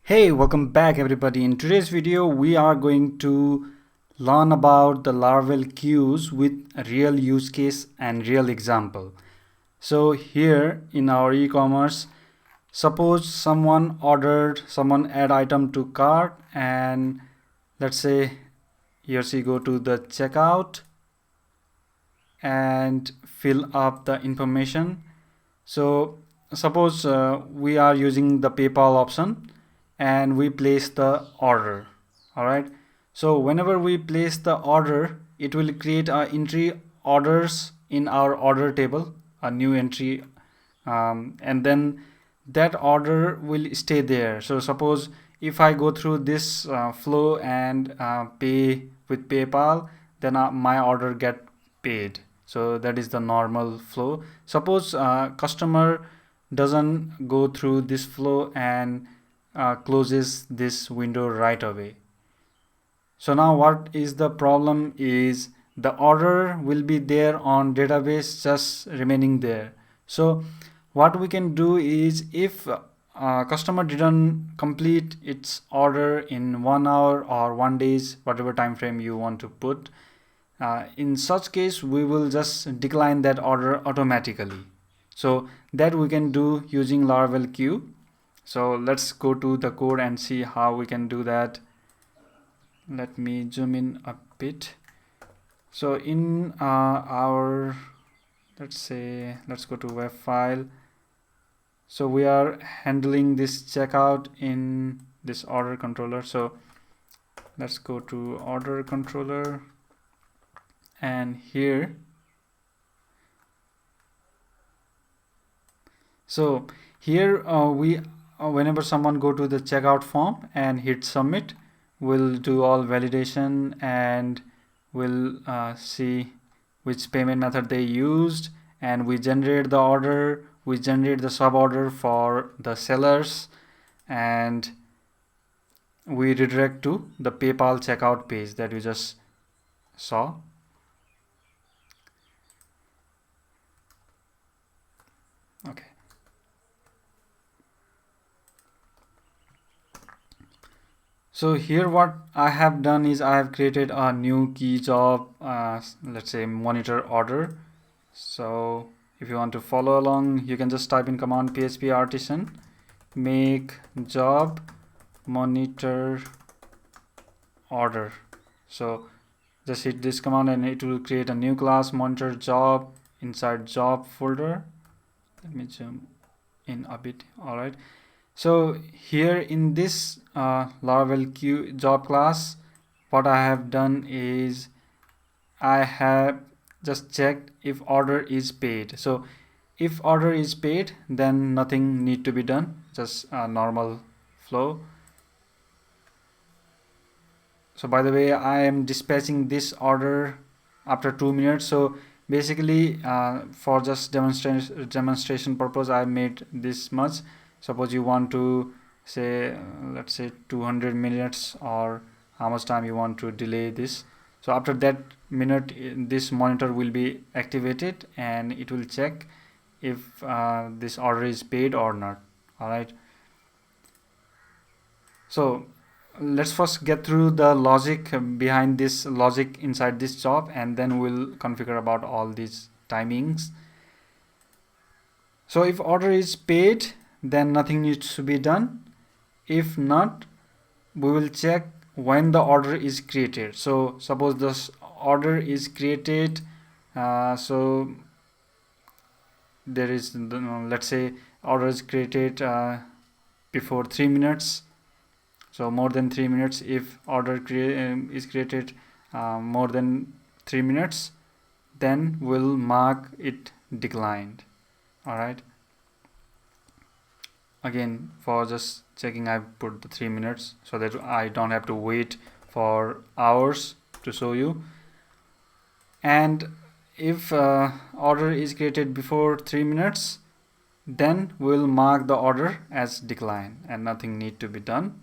Hey, welcome back everybody. In today's video, we are going to learn about the Laravel queues with a real use case and real example. So here in our e-commerce, suppose someone add item to cart, and let's say here she go to the checkout and fill up the information. So suppose we are using the PayPal option and we place the order. All right, so whenever we place the order, it will create a entry orders in our order table, a new entry, and then that order will stay there. So suppose if I go through this flow and pay with PayPal, then my order get paid. So that is the normal flow. Suppose customer doesn't go through this flow and closes this window right away. So now what is the problem is the order will be there on database just remaining there. So what we can do is if customer didn't complete its order in 1 hour or 1 days, whatever time frame you want to put, in such case we will just decline that order automatically. So that we can do using Laravel queue. So let's go to the code and see how we can do that. Let me zoom in a bit. So in our, let's go to web file. So we are handling this checkout in this order controller. So let's go to order controller, and here, so here we whenever someone go to the checkout form and hit submit, we'll do all validation and we'll see which payment method they used, and we generate the order, we generate the sub order for the sellers, and we redirect to the PayPal checkout page that we just saw. Okay. So here what I have done is I have created a new key job, let's say monitor order. So if you want to follow along, you can just type in command php artisan make job monitor order. So just hit this command and it will create a new class monitor job inside job folder. Let me zoom in a bit. All right, so here in this Laravel queue job class, what I have done is I have just checked if order is paid. So if order is paid, then nothing need to be done, just a normal flow. So by the way, I am dispatching this order after 2 minutes. So basically for just demonstration purpose, I made this much. Suppose you want to say let's say 200 minutes, or how much time you want to delay this. So after that minute, this monitor will be activated and it will check if this order is paid or not. All right, so let's first get through the logic behind this logic inside this job, and then we'll configure about all these timings. So if order is paid, then nothing needs to be done. If not, we will check when the order is created. So suppose this order is created, so there is let's say order is created before 3 minutes. So more than 3 minutes. If order is created more than 3 minutes, then we'll mark it declined. All right, again for just checking, I put the 3 minutes so that I don't have to wait for hours to show you. And if order is created before 3 minutes, then we'll mark the order as decline and nothing need to be done.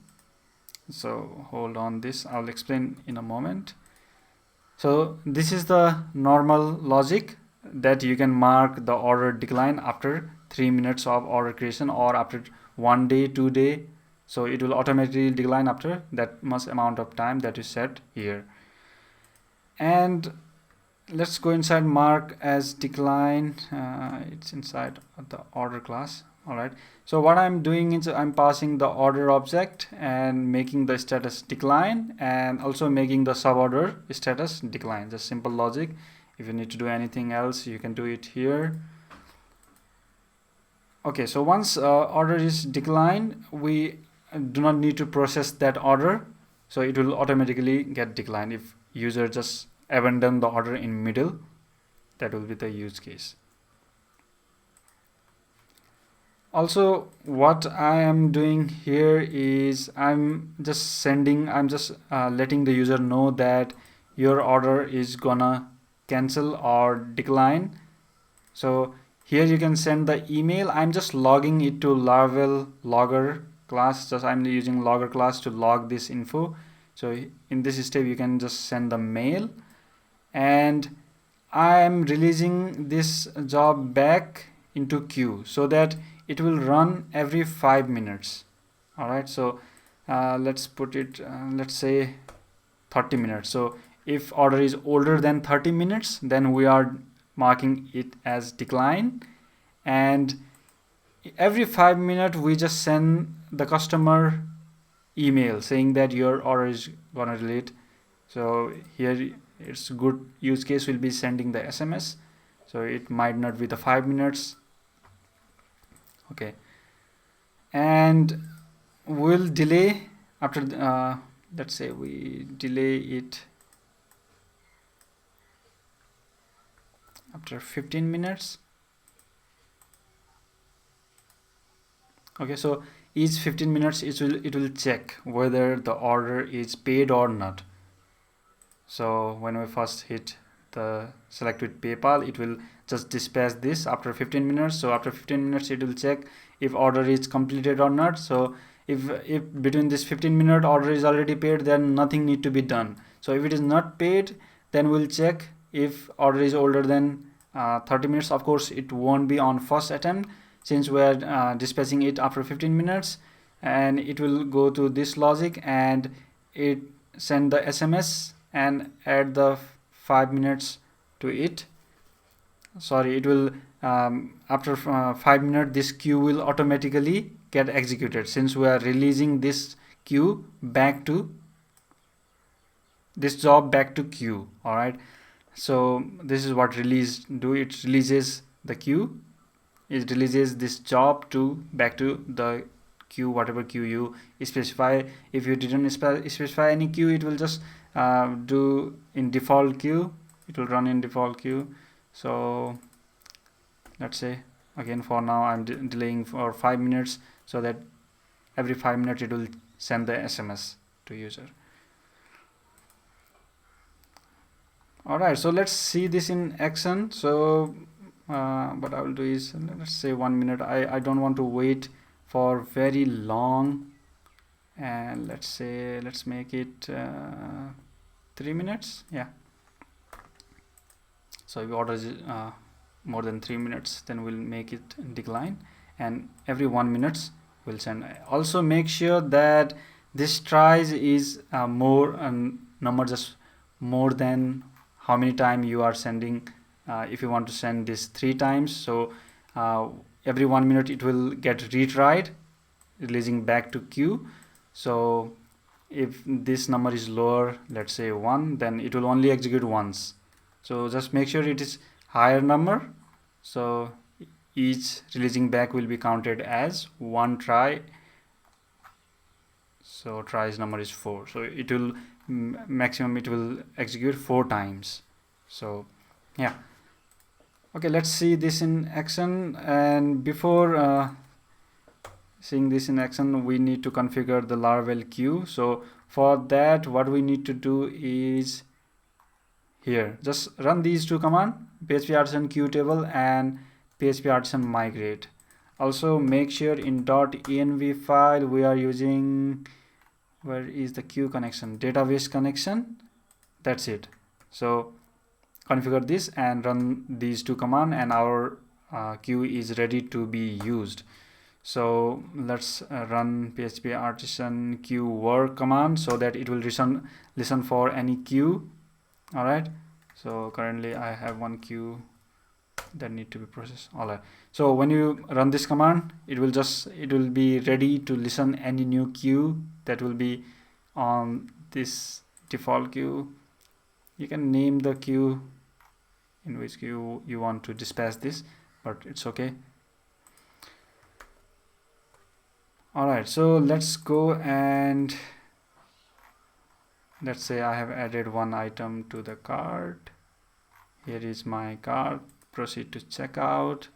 So hold on, this I'll explain in a moment. So this is the normal logic that you can mark the order decline after 3 minutes of order creation, or after 1 day, 2 day. so it will automatically decline after that much amount of time that is set here. And let's go inside mark as decline. It's inside the order class. All right, so what I'm doing is I'm passing the order object and making the status decline, and also making the suborder status decline. Just simple logic. If you need to do anything else, you can do it here. Okay, so once order is declined, we do not need to process that order, so it will automatically get declined if user just abandon the order in middle. That will be the use case. Also, what I am doing here is I'm just letting the user know that your order is gonna cancel or decline. So here you can send the email. I'm just logging it to Laravel logger class. Just I'm using logger class to log this info. So in this step you can just send the mail, and I am releasing this job back into queue so that it will run every 5 minutes. All right, so let's put it, let's say 30 minutes. So if order is older than 30 minutes, then we are marking it as decline, and every 5 minutes we just send the customer email saying that your order is gonna delete. So here it's good use case will be sending the SMS, so it might not be the 5 minutes. Okay, and we'll delay after let's say we delay it after 15 minutes. Okay, so each 15 minutes it will check whether the order is paid or not. So when we first hit the select with PayPal, it will just dispatch this after 15 minutes. So after 15 minutes it will check if order is completed or not. So if between this 15-minute order is already paid, then nothing need to be done. So if it is not paid, then we'll check if order is older than 30 minutes. Of course it won't be on first attempt since we are dispatching it after 15 minutes, and it will go to this logic and it send the SMS and add the 5 minutes to it. Sorry, it will after 5 minutes this queue will automatically get executed since we are releasing this queue back to this job back to queue. All right, so this is what release do. It releases the queue, it releases this job to back to the queue, whatever queue you specify. If you didn't specify any queue, it will just do in default queue, it will run in default queue. So let's say again for now I'm delaying for 5 minutes so that every 5 minutes it will send the SMS to user. Alright, so let's see this in action. So what I will do is, let's say 1 minute. I don't want to wait for very long, and let's make it 3 minutes. Yeah, so if order is more than 3 minutes, then we'll make it decline, and every 1 minute we'll send. Also make sure that this tries is more number, just more than how many times you are sending. If you want to send this 3 times, so every 1 minute it will get retried, releasing back to queue. So if this number is lower, let's say 1, then it will only execute once. So just make sure it is higher number, so each releasing back will be counted as 1 try. So tries number is 4, so it will maximum it will execute 4 times. So yeah, okay, let's see this in action. And before seeing this in action, we need to configure the Laravel queue. So for that, what we need to do is here just run these 2 commands, php artisan queue table and php artisan migrate. Also make sure in .env file we are using, where is the queue connection, database connection, that's it. So configure this and run these 2 commands, and our queue is ready to be used. So let's run php artisan queue work command so that it will listen for any queue. All right, so currently I have one queue that need to be processed. All right, so when you run this command, it will be ready to listen any new queue that will be on this default queue. You can name the queue in which queue you want to dispatch this, but it's okay. All right, so let's go and let's say I have added one item to the cart. Here is my cart. Proceed to checkout.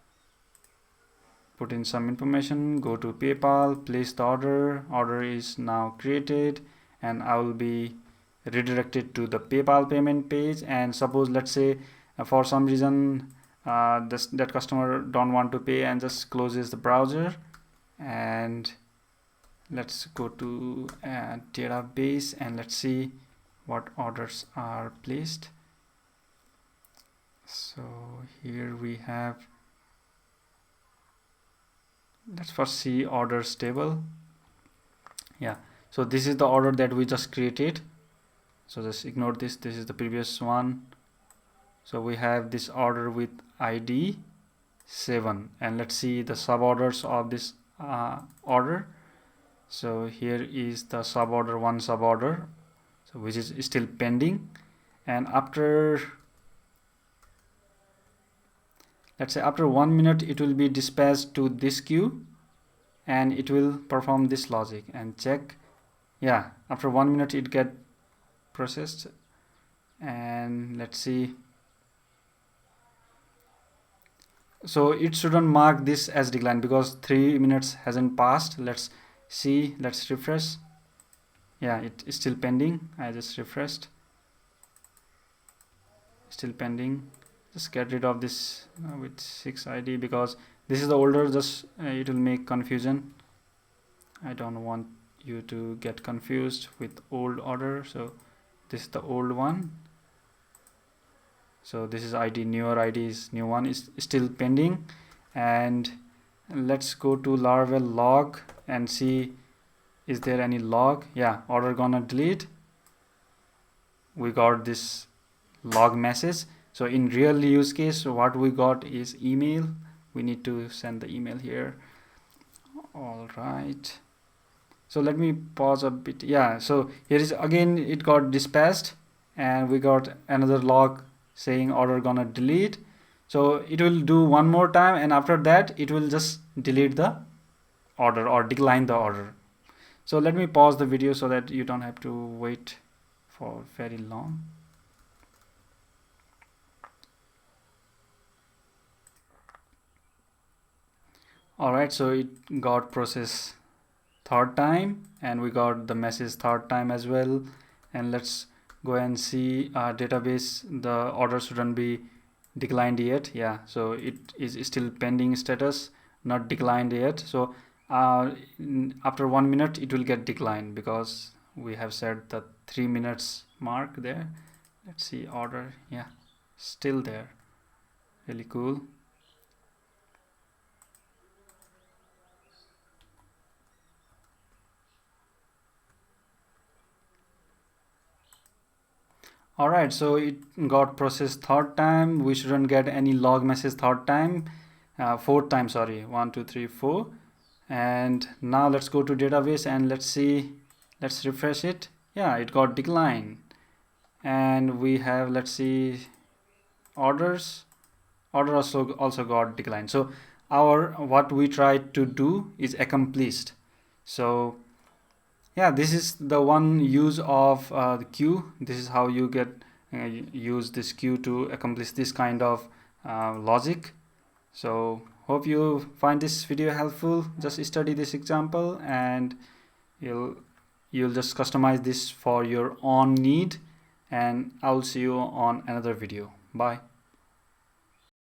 Put in some information. Go to PayPal. Place the order. Order is now created, and I will be redirected to the PayPal payment page. And suppose, let's say, for some reason, that customer don't want to pay and just closes the browser. And let's go to database and let's see what orders are placed. So here we have, let's first see orders table. Yeah, so this is the order that we just created, so just ignore this. This is the previous one. So we have this order with ID 7, and let's see the suborders of this order. So here is the suborder 1 suborder, so which is still pending, and after, let's say after 1 minute, it will be dispatched to this queue and it will perform this logic and check. Yeah, after 1 minute it get processed, and let's see. So it shouldn't mark this as decline because 3 minutes hasn't passed. Let's see, let's refresh. Yeah, it is still pending. I just refreshed, still pending. Just get rid of this with 6 ID because this is the older, just it will make confusion. I don't want you to get confused with old order. So this is the old one. So this is ID, newer ID is new one, is still pending. And let's go to Laravel log and see, is there any log? Yeah, order gonna delete. We got this log message. So in real use case, what we got is email. We need to send the email here. All right, so let me pause a bit. Yeah, so here is again, it got dispatched and we got another log saying order gonna delete. So it will do one more time, and after that it will just delete the order or decline the order. So let me pause the video so that you don't have to wait for very long. All right, so it got processed third time and we got the message third time as well. And let's go and see our database. The order shouldn't be declined yet. Yeah, so it is still pending status, not declined yet. So after 1 minute it will get declined because we have set the 3 minutes mark there. Let's see order. Yeah, still there. Really cool. All right, so it got processed third time. We shouldn't get any log message third time. Fourth time, sorry, 1 2 3 4. And now let's go to database and let's see, let's refresh it. Yeah, it got declined. And we have, let's see, orders. Order also got declined. So our what we tried to do is accomplished. So yeah, this is the one use of the queue. This is how you get use this queue to accomplish this kind of logic. So hope you find this video helpful. Just study this example and you'll just customize this for your own need, and I'll see you on another video. Bye.